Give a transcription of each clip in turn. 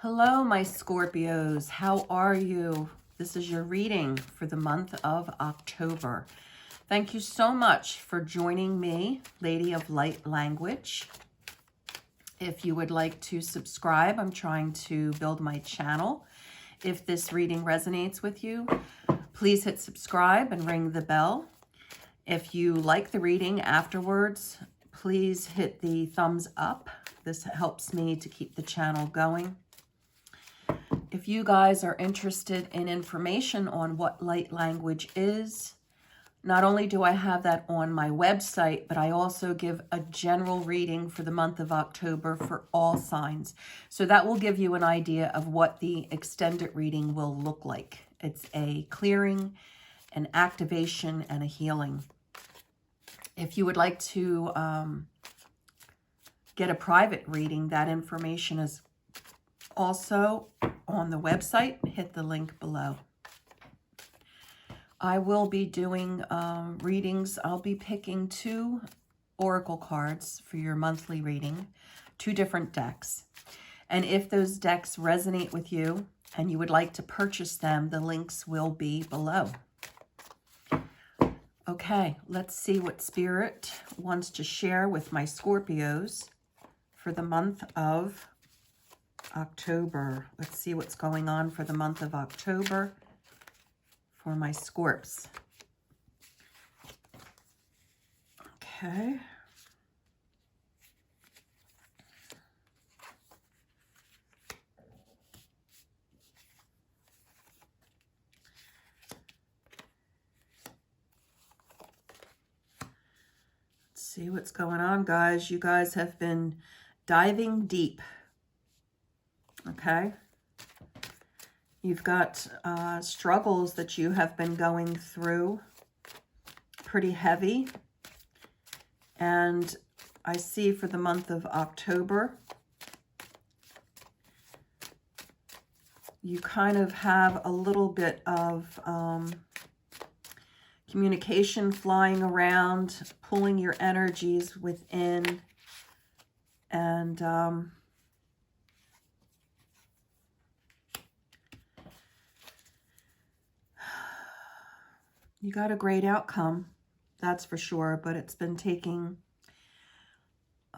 Hello, my Scorpios. How are you? This is your reading for the month of October. Thank you so much for joining me, Lady of Light Language. If you would like to subscribe, I'm trying to build my channel. If this reading resonates with you, please hit subscribe and ring the bell. If you like the reading afterwards, please hit the thumbs up. This helps me to keep the channel going. If you guys are interested in information on what light language is, not only do I have that on my website, but I also give a general reading for the month of October for all signs. So that will give you an idea of what the extended reading will look like. It's a clearing, an activation, and a healing. If you would like to get a private reading, that information is also on the website. Hit the link below. I will be doing readings. I'll be picking 2 oracle cards for your monthly reading, 2 different decks. And if those decks resonate with you and you would like to purchase them, the links will be below. Okay, let's see what Spirit wants to share with my Scorpios for the month of October. Let's see what's going on for the month of October for my Scorps. Okay. Let's see what's going on, guys. You guys have been diving deep. Okay. You've got struggles that you have been going through, pretty heavy. And I see for the month of October, you kind of have a little bit of communication flying around, pulling your energies within, and you got a great outcome, that's for sure, but it's been taking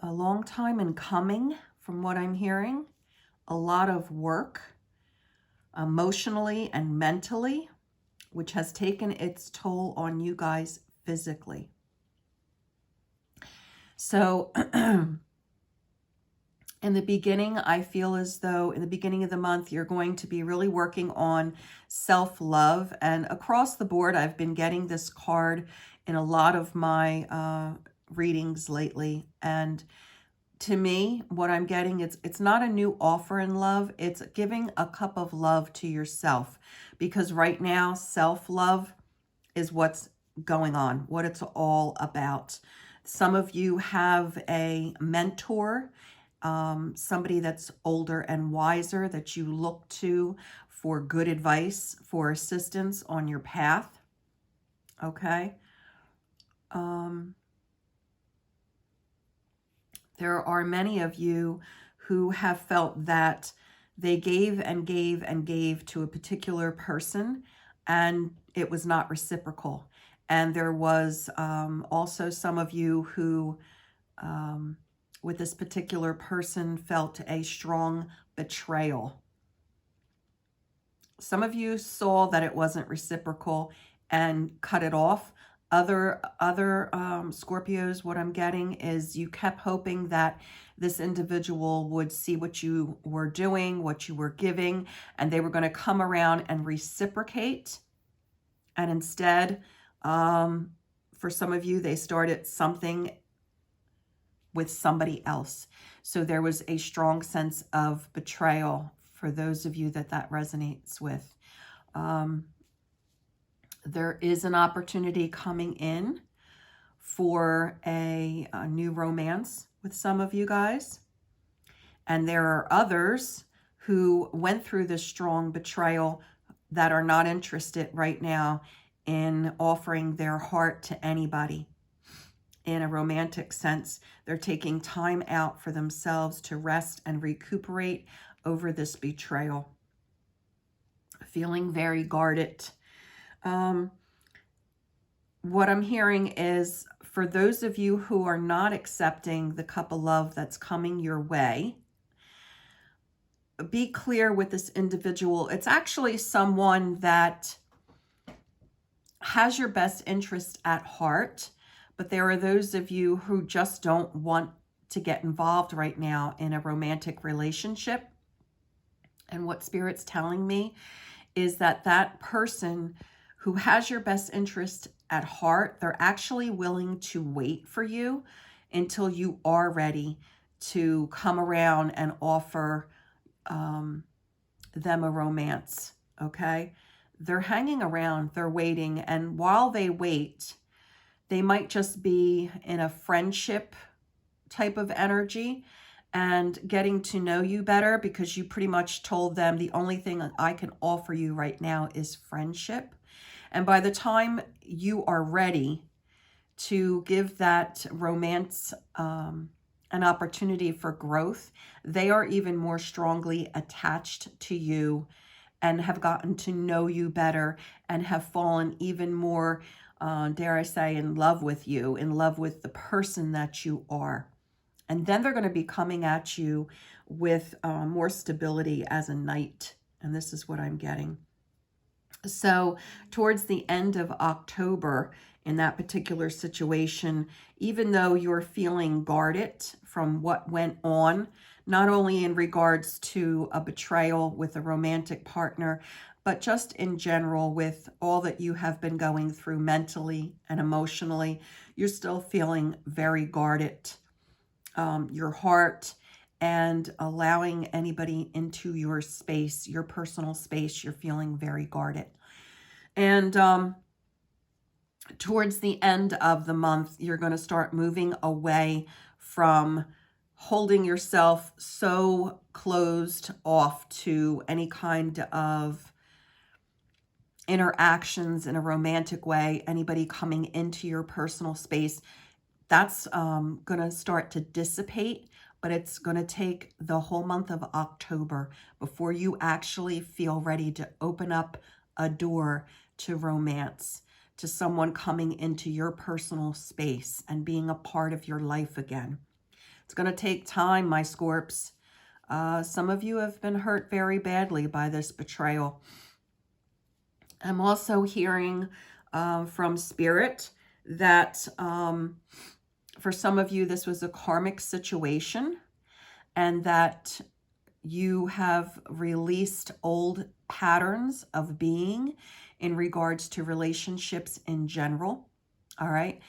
a long time in coming from what I'm hearing. A lot of work, emotionally and mentally, which has taken its toll on you guys physically. So in the beginning, I feel as though in the beginning of the month, you're going to be really working on self-love. And across the board, I've been getting this card in a lot of my readings lately. And to me, what I'm getting, it's not a new offer in love. It's giving a cup of love to yourself. Because right now, self-love is what's going on, what it's all about. Some of you have a mentor, somebody that's older and wiser that you look to for good advice, for assistance on your path. Okay. There are many of you who have felt that they gave and gave and gave to a particular person and it was not reciprocal. And there was also some of you who with this particular person felt a strong betrayal. Some of you saw that it wasn't reciprocal and cut it off. Other Scorpios, what I'm getting is you kept hoping that this individual would see what you were doing, what you were giving, and they were going to come around and reciprocate. And instead, for some of you, they started something with somebody else. So there was a strong sense of betrayal for those of you that resonates with. There is an opportunity coming in for a new romance with some of you guys. And there are others who went through this strong betrayal that are not interested right now in offering their heart to anybody. In a romantic sense, they're taking time out for themselves to rest and recuperate over this betrayal. Feeling very guarded. What I'm hearing is, for those of you who are not accepting the cup of love that's coming your way, be clear with this individual. It's actually someone that has your best interest at heart, but there are those of you who just don't want to get involved right now in a romantic relationship. And what Spirit's telling me is that that person who has your best interest at heart, they're actually willing to wait for you until you are ready to come around and offer them a romance, okay? They're hanging around, they're waiting, and while they wait, they might just be in a friendship type of energy and getting to know you better, because you pretty much told them the only thing I can offer you right now is friendship. And by the time you are ready to give that romance an opportunity for growth, they are even more strongly attached to you and have gotten to know you better and have fallen even more, dare I say, in love with you, in love with the person that you are. And then they're going to be coming at you with more stability as a knight. And this is what I'm getting. So towards the end of October, in that particular situation, even though you're feeling guarded from what went on, not only in regards to a betrayal with a romantic partner, but just in general with all that you have been going through mentally and emotionally, you're still feeling very guarded. Your heart and allowing anybody into your space, your personal space, you're feeling very guarded. And towards the end of the month, you're going to start moving away from holding yourself so closed off to any kind of interactions in a romantic way, anybody coming into your personal space. That's going to start to dissipate, but it's going to take the whole month of October before you actually feel ready to open up a door to romance, to someone coming into your personal space and being a part of your life again. It's going to take time, my Scorps. Some of you have been hurt very badly by this betrayal. I'm also hearing from Spirit that for some of you, this was a karmic situation, and that you have released old patterns of being in regards to relationships in general. All right.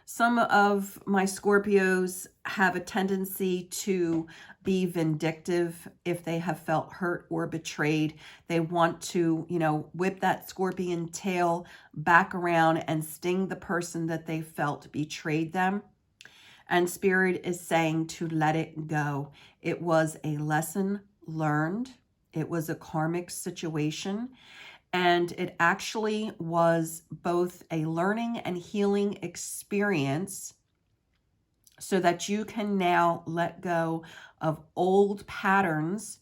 Some of my Scorpios have a tendency to be vindictive if they have felt hurt or betrayed. They want to, whip that scorpion tail back around and sting the person that they felt betrayed them. And Spirit is saying to let it go. It was a lesson learned. It was a karmic situation. And it actually was both a learning and healing experience so that you can now let go of old patterns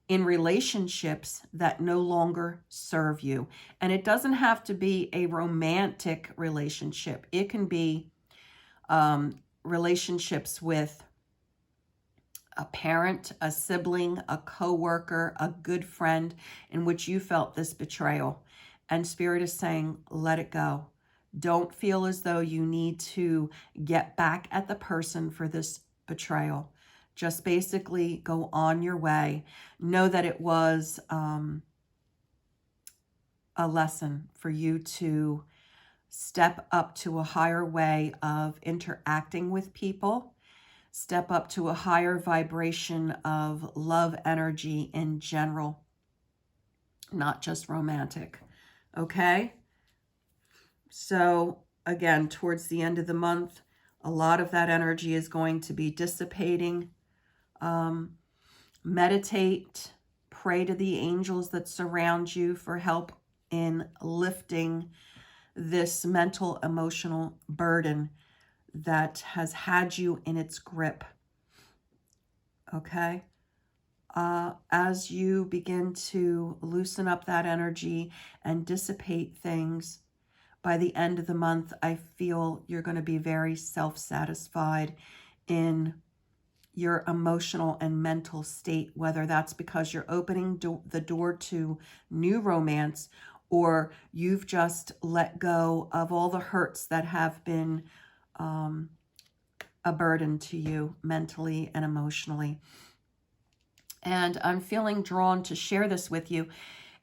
in relationships that no longer serve you. And it doesn't have to be a romantic relationship. It can be relationships with a parent, a sibling, a coworker, a good friend in which you felt this betrayal. And Spirit is saying, let it go. Don't feel as though you need to get back at the person for this betrayal. Just basically go on your way. Know that it was a lesson for you to step up to a higher way of interacting with people. Step up to a higher vibration of love energy in general, not just romantic. Okay? So again, towards the end of the month, a lot of that energy is going to be dissipating. Meditate, pray to the angels that surround you for help in lifting this mental, emotional burden that has had you in its grip. Okay? as you begin to loosen up that energy and dissipate things, by the end of the month, I feel you're going to be very self-satisfied in your emotional and mental state, whether that's because you're opening the door to new romance, or you've just let go of all the hurts that have been a burden to you mentally and emotionally. And I'm feeling drawn to share this with you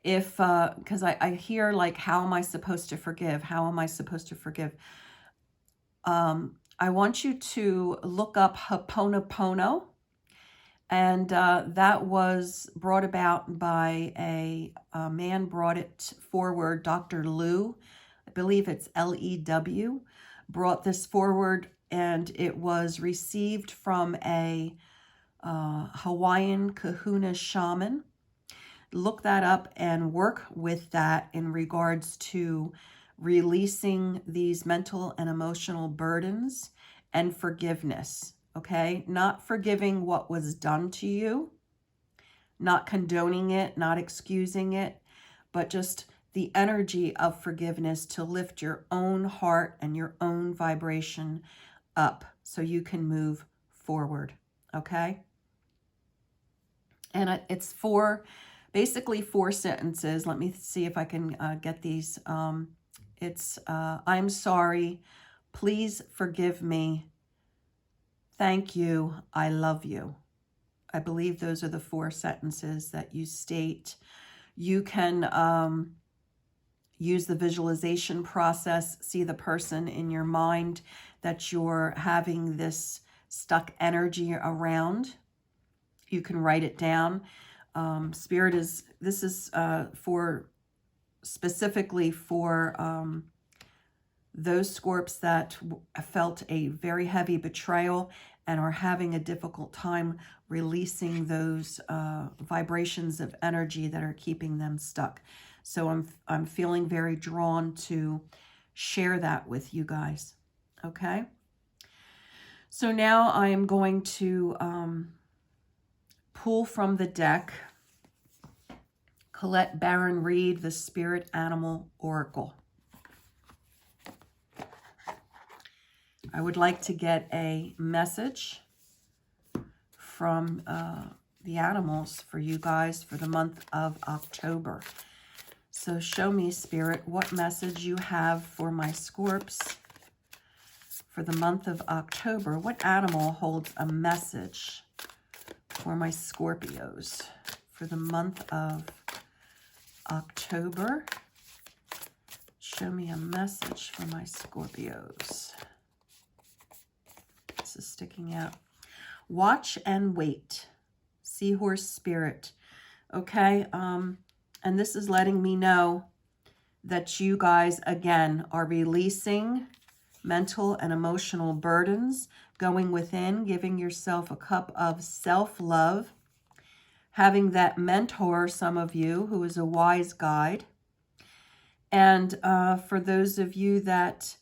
if, because I hear like, how am I supposed to forgive? How am I supposed to forgive? I want you to look up Ho'oponopono. And that was brought about by a man, brought it forward, Dr. Lew, I believe it's Lew, brought this forward, and it was received from a Hawaiian kahuna shaman. Look that up and work with that in regards to releasing these mental and emotional burdens and forgiveness. Okay, not forgiving what was done to you, not condoning it, not excusing it, but just the energy of forgiveness to lift your own heart and your own vibration up so you can move forward. Okay, and it's basically 4 sentences. Let me see if I can get these. It's I'm sorry, please forgive me, thank you, I love you. I believe those are the 4 sentences that you state. You can use the visualization process, see the person in your mind that you're having this stuck energy around. You can write it down. Spirit this is specifically for those Scorps that felt a very heavy betrayal and are having a difficult time releasing those vibrations of energy that are keeping them stuck. So I'm feeling very drawn to share that with you guys. Okay. So now I am going to pull from the deck Colette Baron Reed, the Spirit Animal Oracle. I would like to get a message from the animals for you guys for the month of October. So show me, Spirit, what message you have for my Scorps for the month of October. What animal holds a message for my Scorpios for the month of October? Show me a message for my Scorpios. This is sticking out. Watch and wait. Seahorse spirit. Okay. And this is letting me know that you guys, again, are releasing mental and emotional burdens, going within, giving yourself a cup of self-love, having that mentor, some of you, who is a wise guide. And for those of you that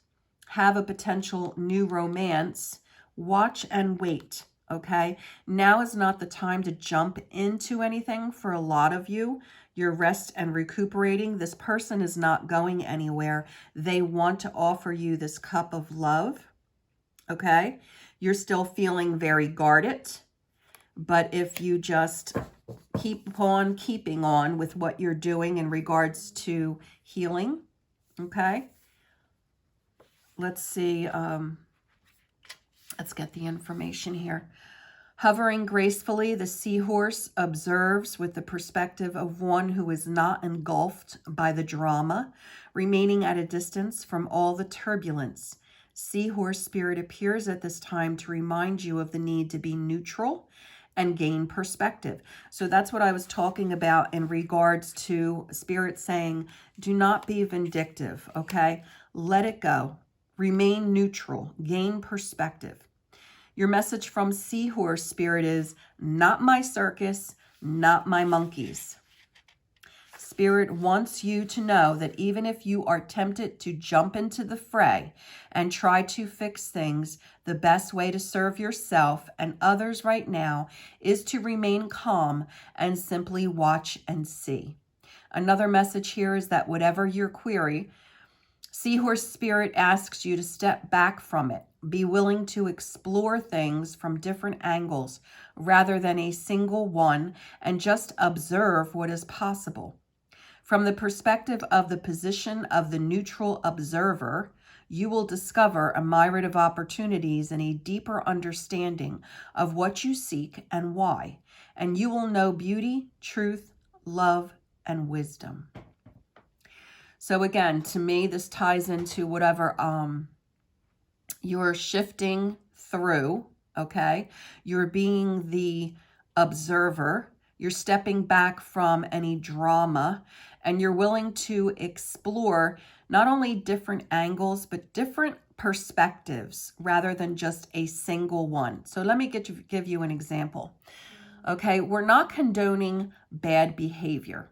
have a potential new romance, watch and wait, okay? Now is not the time to jump into anything for a lot of you. You're rest and recuperating. This person is not going anywhere. They want to offer you this cup of love, okay? You're still feeling very guarded, but if you just keep on keeping on with what you're doing in regards to healing, okay? Let's see. Let's get the information here. Hovering gracefully, the seahorse observes with the perspective of one who is not engulfed by the drama, remaining at a distance from all the turbulence. Seahorse spirit appears at this time to remind you of the need to be neutral and gain perspective. So that's what I was talking about in regards to Spirit saying, do not be vindictive, okay? Let it go. Remain neutral. Gain perspective. Your message from Seahorse Spirit is, not my circus, not my monkeys. Spirit wants you to know that even if you are tempted to jump into the fray and try to fix things, the best way to serve yourself and others right now is to remain calm and simply watch and see. Another message here is that whatever your query, Seahorse Spirit asks you to step back from it. Be willing to explore things from different angles rather than a single one, and just observe what is possible. From the perspective of the position of the neutral observer, you will discover a myriad of opportunities and a deeper understanding of what you seek and why, and you will know beauty, truth, love, and wisdom. So again, to me, this ties into whatever you're shifting through, okay? You're being the observer. You're stepping back from any drama, and you're willing to explore not only different angles, but different perspectives rather than just a single one. So let me give you an example. Okay, we're not condoning bad behavior,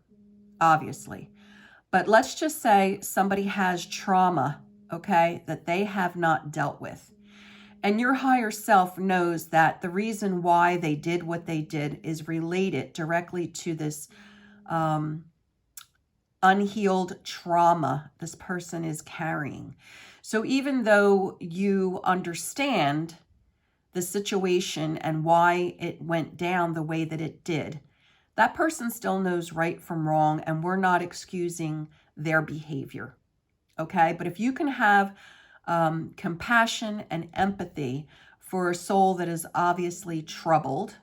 obviously. But let's just say somebody has trauma, okay, that they have not dealt with. And your higher self knows that the reason why they did what they did is related directly to this unhealed trauma this person is carrying. So even though you understand the situation and why it went down the way that it did, that person still knows right from wrong, and we're not excusing their behavior, okay? But if you can have compassion and empathy for a soul that is obviously troubled,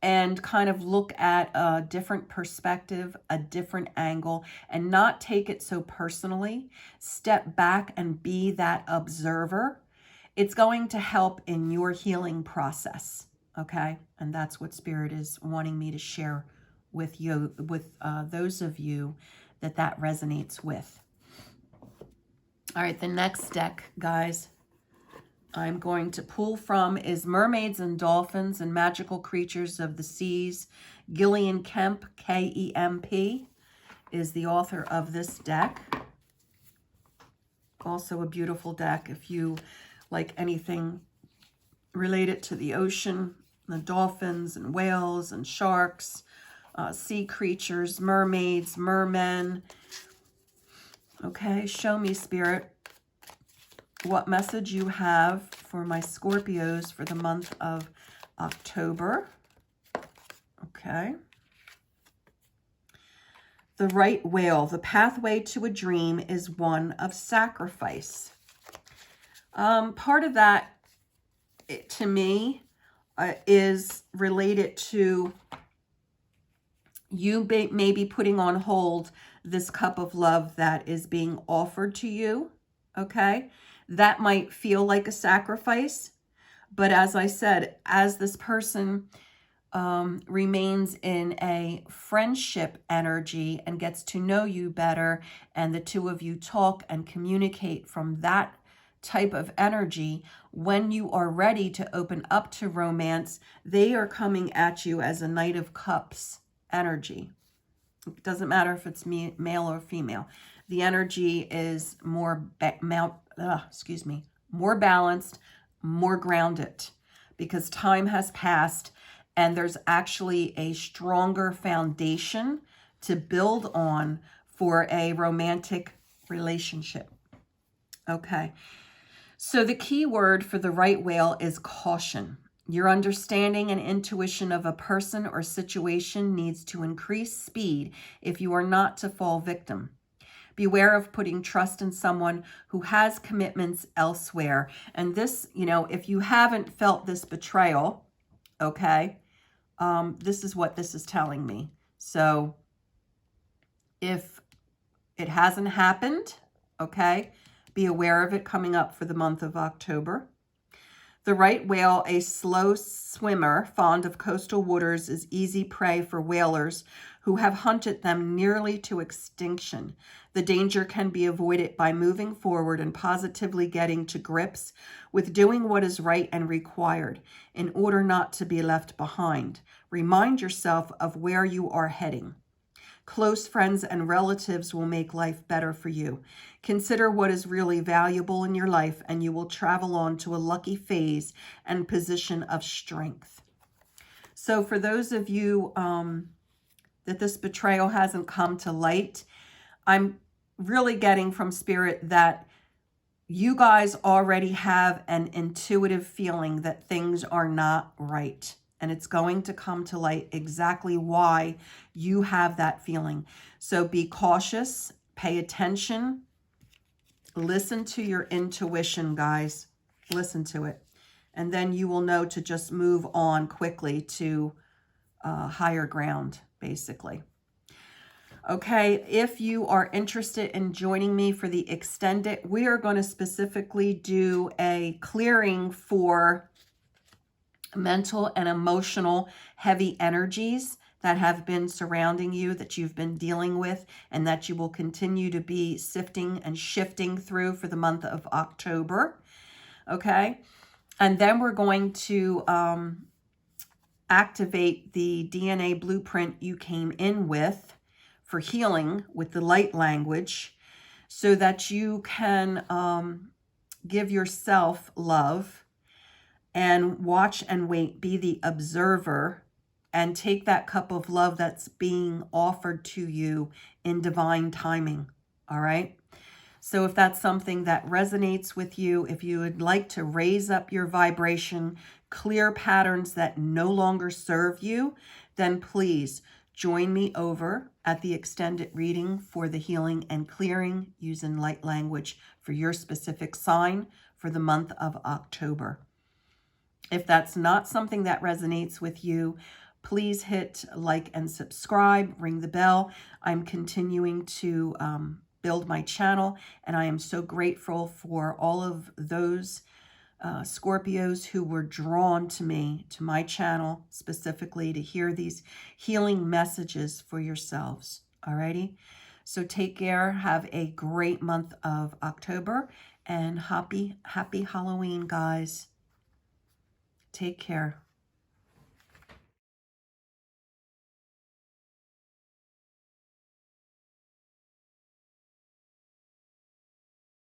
and kind of look at a different perspective, a different angle, and not take it so personally, step back and be that observer, it's going to help in your healing process. Okay, and that's what Spirit is wanting me to share with you, with those of you that resonates with. All right, the next deck, guys, I'm going to pull from is Mermaids and Dolphins and Magical Creatures of the Seas. Gillian Kemp, K-E-M-P, is the author of this deck. Also a beautiful deck if you like anything related to the ocean, the dolphins and whales and sharks, sea creatures, mermaids, mermen. Okay, show me, Spirit, what message you have for my Scorpios for the month of October. Okay. The right whale. The pathway to a dream is one of sacrifice. Part of that, to me, is related to you maybe putting on hold this cup of love that is being offered to you, okay? That might feel like a sacrifice, but as I said, as this person remains in a friendship energy and gets to know you better, and the two of you talk and communicate from that type of energy, when you are ready to open up to romance, they are coming at you as a Knight of Cups energy. It doesn't matter if it's male or female. The energy is more more balanced, more grounded, because time has passed and there's actually a stronger foundation to build on for a romantic relationship. Okay. So the key word for the right whale is caution. Your understanding and intuition of a person or situation needs to increase speed if you are not to fall victim. Beware of putting trust in someone who has commitments elsewhere. And this, if you haven't felt this betrayal, okay, this is what this is telling me. So if it hasn't happened, okay, be aware of it coming up for the month of October. The right whale, a slow swimmer, fond of coastal waters, is easy prey for whalers who have hunted them nearly to extinction. The danger can be avoided by moving forward and positively getting to grips with doing what is right and required in order not to be left behind. Remind yourself of where you are heading. Close friends and relatives will make life better for you. Consider what is really valuable in your life, and you will travel on to a lucky phase and position of strength. So for those of you that this betrayal hasn't come to light, I'm really getting from Spirit that you guys already have an intuitive feeling that things are not right. And it's going to come to light exactly why you have that feeling. So be cautious, pay attention, listen to your intuition, guys. Listen to it. And then you will know to just move on quickly to higher ground, basically. Okay, if you are interested in joining me for the extended, we are going to specifically do a clearing for mental and emotional heavy energies that have been surrounding you, that you've been dealing with, and that you will continue to be sifting and shifting through for the month of October. Okay, and then we're going to activate the DNA blueprint you came in with for healing with the light language, so that you can give yourself love and watch and wait, be the observer, and take that cup of love that's being offered to you in divine timing. All right. So if that's something that resonates with you, if you would like to raise up your vibration, clear patterns that no longer serve you, then please join me over at the extended reading for the healing and clearing using light language for your specific sign for the month of October. If that's not something that resonates with you, please hit like and subscribe, ring the bell. I'm continuing to build my channel, and I am so grateful for all of those Scorpios who were drawn to me, to my channel, specifically to hear these healing messages for yourselves. Alrighty? So take care. Have a great month of October, and happy Halloween, guys. Take care.